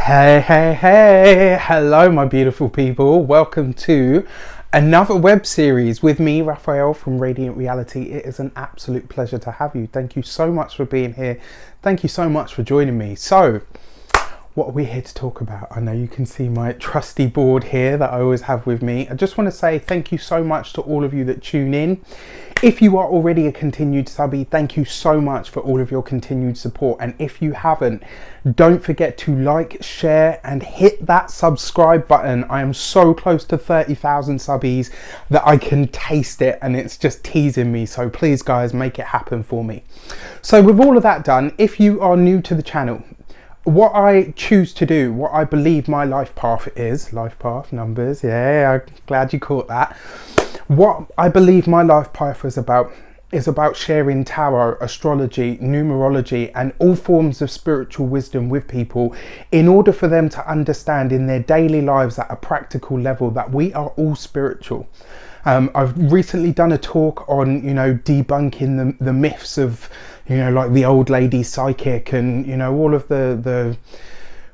Hey, hello my beautiful people. Welcome to another web series with me, Raphael from Reydiant Reality. It is an absolute pleasure to have you. Thank you so much for being here. Thank you so much for joining me. So, what are we here to talk about? I know you can see my trusty board here that I always have with me. I just want to say thank you so much to all of you that tune in. If you are already a continued subby, thank you so much for all of your continued support. And if you haven't, don't forget to like, share and hit that subscribe button. I am so close to 30,000 subbies that I can taste it and it's just teasing me. So please guys, make it happen for me. So with all of that done, if you are new to the channel, what I choose to do, what I believe my life path is, life path, numbers, yeah, I'm glad you caught that. What I believe my life path is about sharing tarot, astrology, numerology and all forms of spiritual wisdom with people in order for them to understand in their daily lives at a practical level that we are all spiritual. I've recently done a talk on, debunking the myths of, like the old lady psychic and, all of the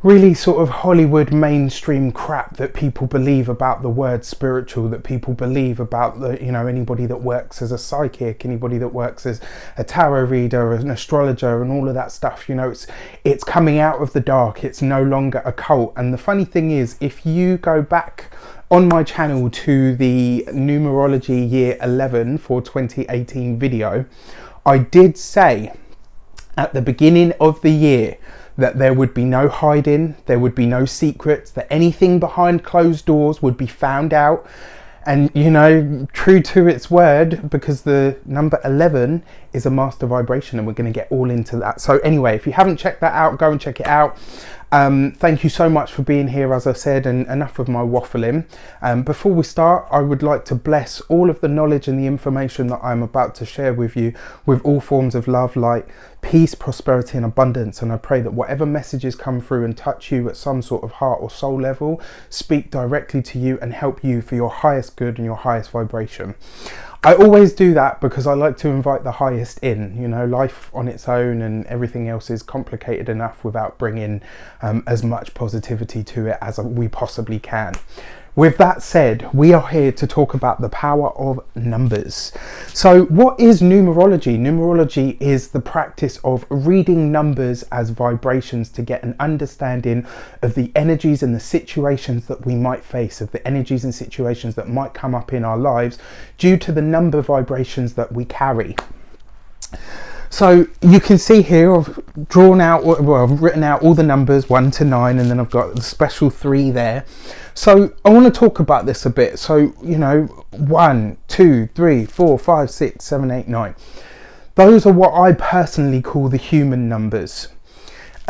really sort of Hollywood mainstream crap that people believe about the word spiritual, that people believe about the, anybody that works as a psychic, anybody that works as a tarot reader, an astrologer and all of that stuff. It's coming out of the dark. It's no longer a cult. And the funny thing is, if you go back on my channel to the Numerology Year 11 for 2018 video, I did say at the beginning of the year that there would be no hiding, there would be no secrets, that anything behind closed doors would be found out. And, true to its word, because the number 11 is a master vibration and we're going to get all into that. So anyway, if you haven't checked that out, go and check it out. Thank you so much for being here, as I said, and enough of my waffling. Before we start, I would like to bless all of the knowledge and the information that I'm about to share with you with all forms of love, light, peace, prosperity and abundance. And I pray that whatever messages come through and touch you at some sort of heart or soul level, speak directly to you and help you for your highest good and your highest vibration. I always do that because I like to invite the highest in. Life on its own and everything else is complicated enough without bringing as much positivity to it as we possibly can. With that said, we are here to talk about the power of numbers. So what is numerology? Numerology is the practice of reading numbers as vibrations to get an understanding of the energies and the situations that we might face, of the energies and situations that might come up in our lives due to the number vibrations that we carry. So you can see here I've I've written out all the numbers 1 to 9 and then I've got the special 3 there. So I want to talk about this a bit. So, 1, 2, 3, 4, 5, 6, 7, 8, 9. Those are what I personally call the human numbers.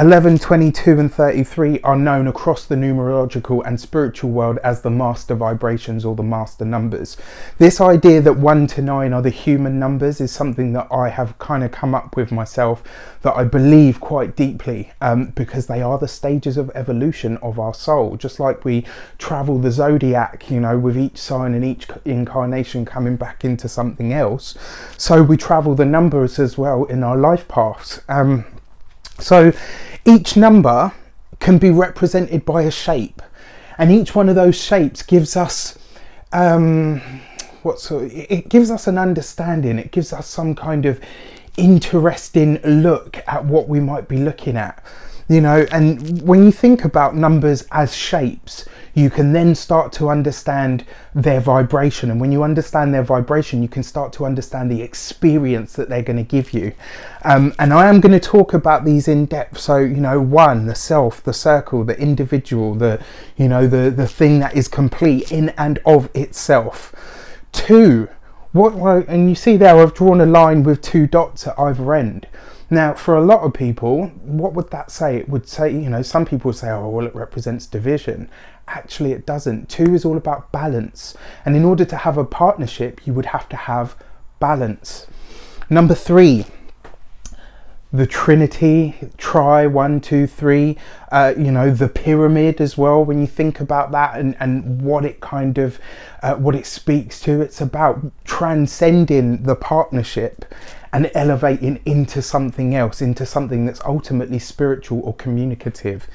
11, 22 and 33 are known across the numerological and spiritual world as the master vibrations or the master numbers. This idea that 1 to 9 are the human numbers is something that I have kind of come up with myself, that I believe quite deeply, because they are the stages of evolution of our soul. Just like we travel the zodiac, with each sign and each incarnation coming back into something else, so we travel the numbers as well in our life paths. So each number can be represented by a shape, and each one of those shapes gives us it gives us an understanding. It gives us some kind of interesting look at what we might be looking at. And when you think about numbers as shapes, you can then start to understand their vibration. And when you understand their vibration, you can start to understand the experience that they're going to give you. And I am going to talk about these in depth. So, 1, the self, the circle, the individual, the thing that is complete in and of itself. 2, and you see there, I've drawn a line with 2 dots at either end. Now, for a lot of people, what would that say? It would say, some people say, oh, well, it represents division. Actually, it doesn't. 2 is all about balance. And in order to have a partnership, you would have to have balance. Number 3, the Trinity, 1, 2, 3, the pyramid as well. When you think about that and what it kind of, what it speaks to, it's about transcending the partnership and elevating into something else, into something that's ultimately spiritual or communicative.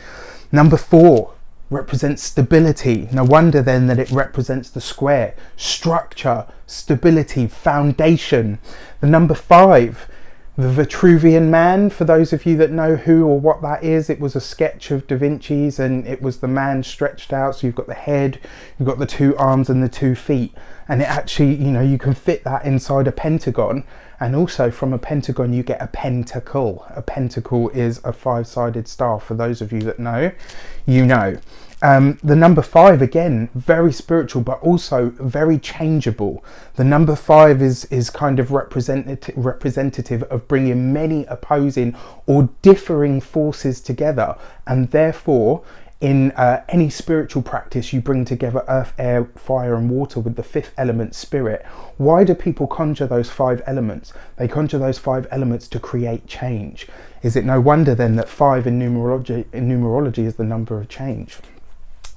Number 4 represents stability. No wonder then that it represents the square, structure, stability, foundation. The number 5, the Vitruvian Man, for those of you that know who or what that is, it was a sketch of Da Vinci's, and it was the man stretched out. So you've got the head, you've got the 2 arms and the 2 feet, and it actually, you know, you can fit that inside a pentagon. And also from a pentagon you get a pentacle. A pentacle is a 5-sided star. For those of you that know, you know. The number 5, again, very spiritual, but also very changeable. The number 5 is kind of representative of bringing many opposing or differing forces together, and therefore in any spiritual practice you bring together earth, air, fire and water with the 5th element, spirit. Why do people conjure those 5 elements? They conjure those 5 elements to create change. Is it no wonder then that 5 in numerology is the number of change?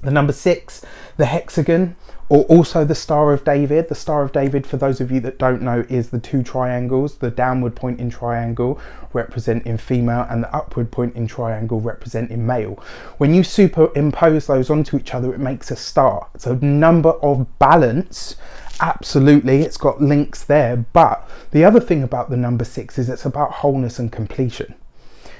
The number 6, the hexagon, or also the Star of David. The Star of David, for those of you that don't know, is the 2 triangles, the downward pointing triangle representing female and the upward pointing triangle representing male. When you superimpose those onto each other, it makes a star. It's a number of balance. Absolutely, it's got links there. But the other thing about the number 6 is it's about wholeness and completion.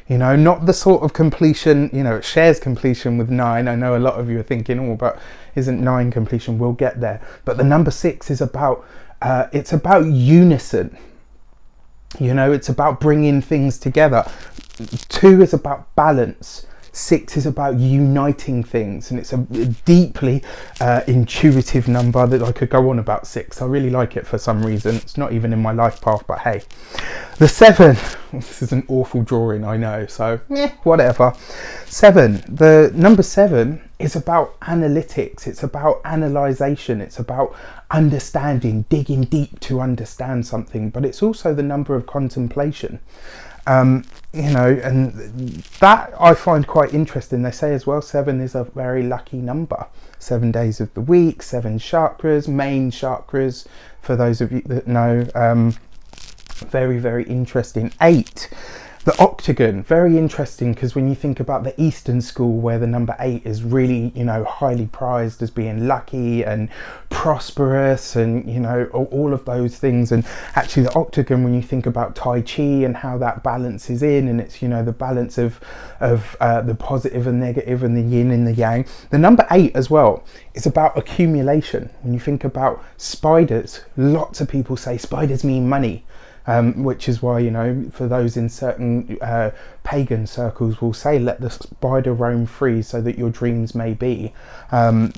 You know, not the sort of completion, you know, it shares completion with 9. I know a lot of you are thinking, oh, but isn't 9 completion? We'll get there. But the number 6 is about, it's about unison. You know, it's about bringing things together. 2 is about balance. 6 is about uniting things, and it's a deeply intuitive number that I could go on about 6. I really like it for some reason. It's not even in my life path, but hey. The 7, this is an awful drawing, I know, so whatever. 7, the number 7 is about analytics. It's about analysation. It's about understanding, digging deep to understand something, but it's also the number of contemplation. You know, and that I find quite interesting. They say as well 7 is a very lucky number. 7 days of the week, 7 chakras, main chakras, for those of you that know. Very, very interesting. 8, the octagon, very interesting, because when you think about the Eastern school, where the number 8 is really, you know, highly prized as being lucky and prosperous, and, you know, all of those things. And actually the octagon, when you think about Tai Chi and how that balances in, and it's, you know, the balance of the positive and negative and the yin and the yang. The number 8 as well is about accumulation. When you think about spiders, lots of people say spiders mean money. Which is why, you know, for those in certain pagan circles will say, let the spider roam free so that your dreams may be. You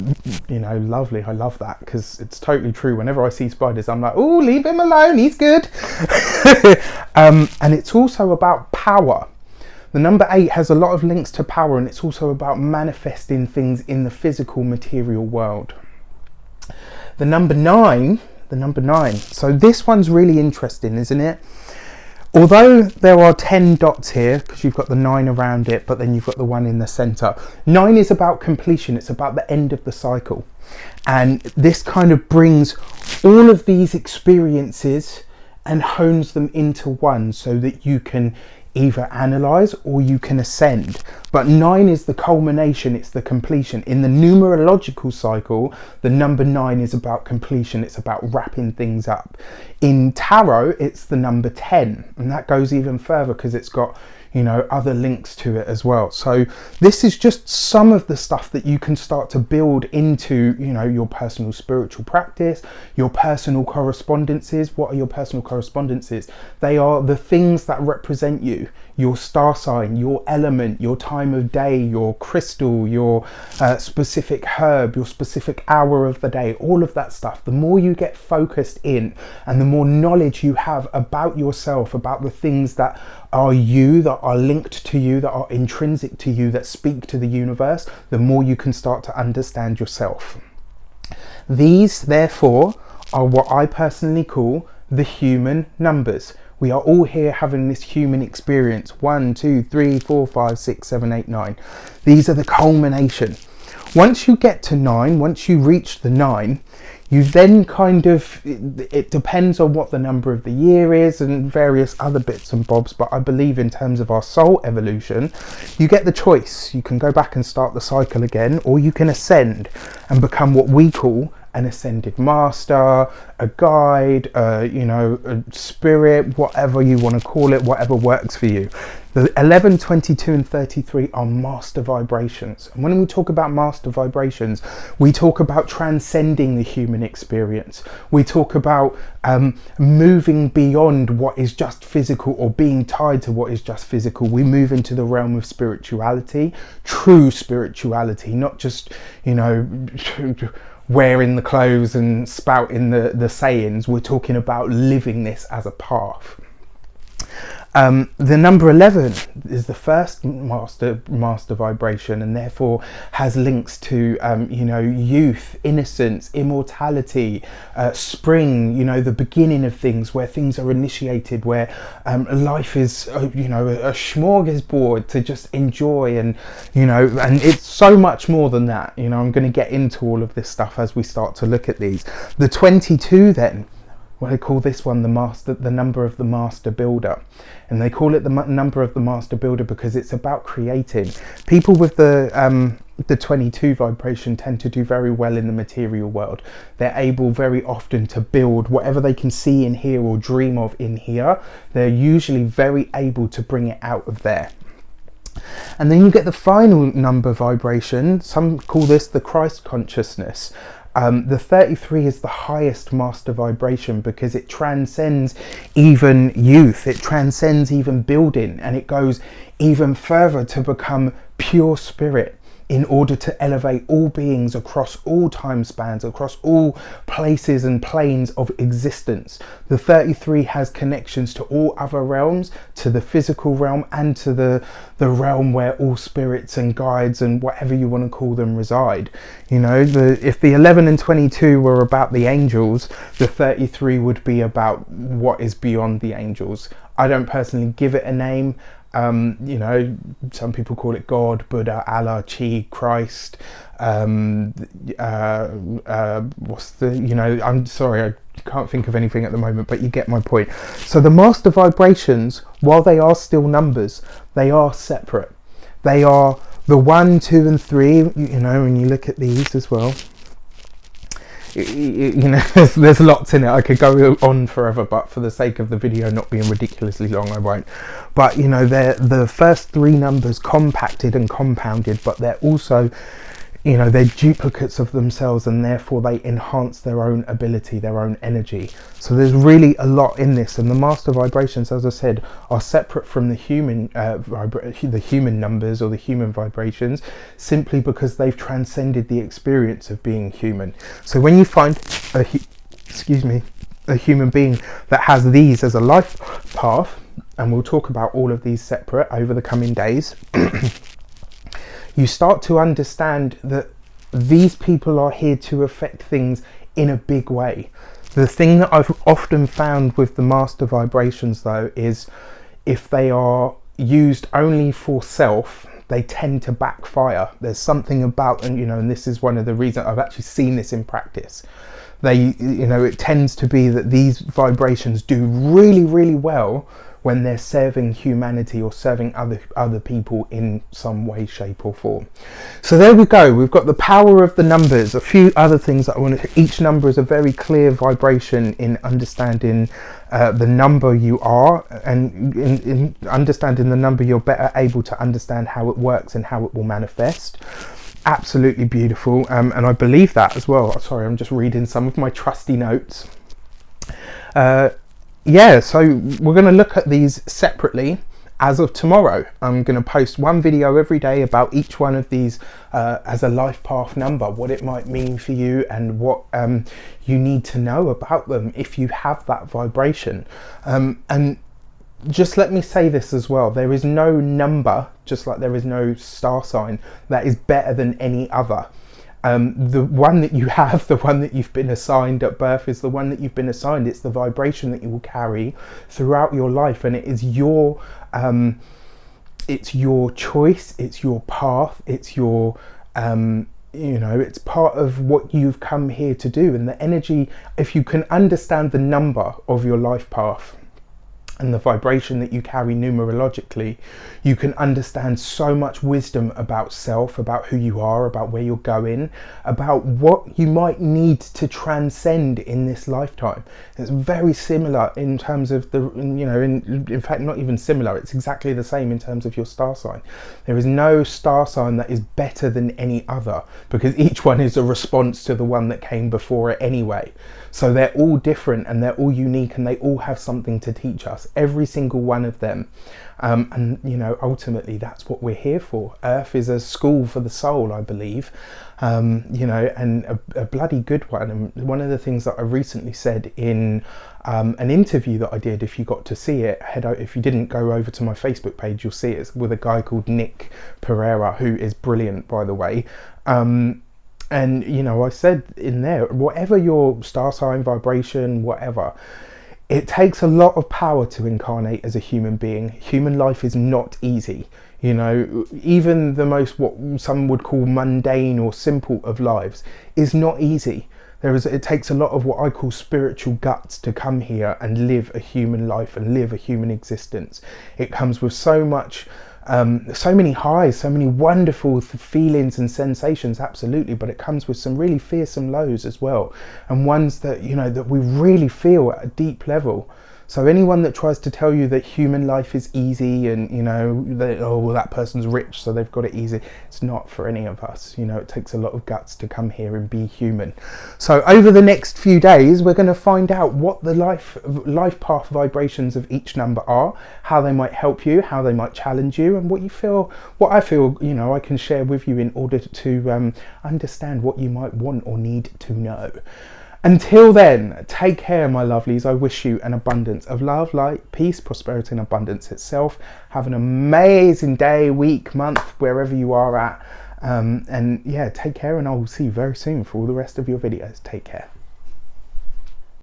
know, lovely. I love that, because it's totally true. Whenever I see spiders, I'm like, oh, leave him alone, he's good. And it's also about power. The number 8 has a lot of links to power, and it's also about manifesting things in the physical material world. The number 9, so this one's really interesting, isn't it? Although there are 10 dots here, because you've got the 9 around it, but then you've got the 1 in the center. 9 is about completion. It's about the end of the cycle. And this kind of brings all of these experiences and hones them into one, so that you can either analyze or you can ascend. But 9 is the culmination, it's the completion. In the numerological cycle, the number 9 is about completion. It's about wrapping things up. In tarot, it's the number 10, and that goes even further, because it's got, you know, other links to it as well. So this is just some of the stuff that you can start to build into, you know, your personal spiritual practice, your personal correspondences. What are your personal correspondences? They are the things that represent you, your star sign, your element, your time of day, your crystal, your specific herb, your specific hour of the day, all of that stuff. The more you get focused in, and the more knowledge you have about yourself, about the things that are you, that are linked to you, that are intrinsic to you, that speak to the universe, the more you can start to understand yourself. These, therefore, are what I personally call the human numbers. We are all here having this human experience. 1, 2, 3, 4, 5, 6, 7, 8, 9. These are the culmination. Once you get to 9, once you reach the 9, You then kind of, it depends on what the number of the year is and various other bits and bobs, but I believe in terms of our soul evolution, you get the choice. You can go back and start the cycle again, or you can ascend and become what we call an ascended master, a guide, you know, a spirit, whatever you want to call it, whatever works for you. The 11, 22 and 33 are master vibrations. And when we talk about master vibrations, we talk about transcending the human experience. We talk about moving beyond what is just physical, or being tied to what is just physical. We move into the realm of spirituality, true spirituality, not just, you know, wearing the clothes and spouting the sayings. We're talking about living this as a path. The number 11 is the first master vibration, and therefore has links to you know, youth, innocence, immortality, spring, you know, the beginning of things, where things are initiated, where life is you know, a smorgasbord to just enjoy. And you know, and it's so much more than that. You know, I'm going to get into all of this stuff as we start to look at these. The 22 then, well, they call this one the number of the master builder. And they call it the number of the master builder because it's about creating. People with the 22 vibration tend to do very well in the material world. They're able very often to build whatever they can see in here or dream of in here. They're usually very able to bring it out of there. And then you get the final number vibration. Some call this the Christ consciousness. The 33 is the highest master vibration because it transcends even youth, it transcends even building, and it goes even further to become pure spirit, in order to elevate all beings across all time spans, across all places and planes of existence. The 33 has connections to all other realms, to the physical realm, and to the realm where all spirits and guides and whatever you want to call them reside. You know, if the 11 and 22 were about the angels, the 33 would be about what is beyond the angels. I don't personally give it a name. You know, some people call it God, Buddha, Allah, Chi, Christ. What's the, you know, I'm sorry, I can't think of anything at the moment, but you get my point. So the master vibrations, while they are still numbers, they are separate. They are the 1, 2 and 3, you know, when you look at these as well. You know, there's lots in it. I could go on forever, but for the sake of the video not being ridiculously long, I won't. But you know, they're the first 3 numbers compacted and compounded, but they're also, you know, they're duplicates of themselves, and therefore they enhance their own ability, their own energy. So there's really a lot in this, and the master vibrations, as I said, are separate from the human numbers or the human vibrations, simply because they've transcended the experience of being human. So when you find a human being that has these as a life path, and we'll talk about all of these separate over the coming days, you start to understand that these people are here to affect things in a big way. The thing that I've often found with the master vibrations, though, is if they are used only for self, they tend to backfire. There's something about, and you know, and this is one of the reasons I've actually seen this in practice. They, you know, it tends to be that these vibrations do really, really well when they're serving humanity or serving other people in some way, shape or form. So there we go. We've got the power of the numbers. A few other things that I want to, each number is a very clear vibration in understanding the number you are, and in understanding the number you're better able to understand how it works and how it will manifest. Absolutely beautiful, and I believe that as well. Sorry, I'm just reading some of my trusty notes. Yeah, so we're going to look at these separately as of tomorrow. I'm going to post one video every day about each one of these as a life path number, what it might mean for you, and what you need to know about them if you have that vibration. And just let me say this as well, there is no number, just like there is no star sign, that is better than any other. The one that you have, the one that you've been assigned at birth, is the one that you've been assigned. It's the vibration that you will carry throughout your life, and it is your choice, it's your path, it's your you know, it's part of what you've come here to do. And the energy, if you can understand the number of your life path and the vibration that you carry numerologically, you can understand so much wisdom about self, about who you are, about where you're going, about what you might need to transcend in this lifetime. It's very similar in terms of the, you know, in fact, not even similar, it's exactly the same in terms of your star sign. There is no star sign that is better than any other, because each one is a response to the one that came before it anyway. So they're all different and they're all unique, and they all have something to teach us, every single one of them. And you know, ultimately that's what we're here for. Earth is a school for the soul, I believe, you know, and a bloody good one. And one of the things that I recently said in an interview that I did, if you got to see it, if you didn't go over to my Facebook page, you'll see it's with a guy called Nick Pereira, who is brilliant, by the way. And, you know, I said in there, whatever your star sign, vibration, whatever, it takes a lot of power to incarnate as a human being. Human life is not easy. You know, even the most, what some would call mundane or simple of lives is not easy. It takes a lot of what I call spiritual guts to come here and live a human life and live a human existence. It comes with so much, so many highs, so many wonderful feelings and sensations, absolutely, but it comes with some really fearsome lows as well, and ones that, you know, that we really feel at a deep level. So anyone that tries to tell you that human life is easy and, you know, that, oh, well, that person's rich, so they've got it easy, it's not for any of us. You know, it takes a lot of guts to come here and be human. So over the next few days, we're going to find out what the life path vibrations of each number are, how they might help you, how they might challenge you, and what I feel, you know, I can share with you in order to understand what you might want or need to know. Until then, take care, my lovelies. I wish you an abundance of love, light, peace, prosperity, and abundance itself. Have an amazing day, week, month, wherever you are at. And yeah, take care, and I will see you very soon for all the rest of your videos. Take care.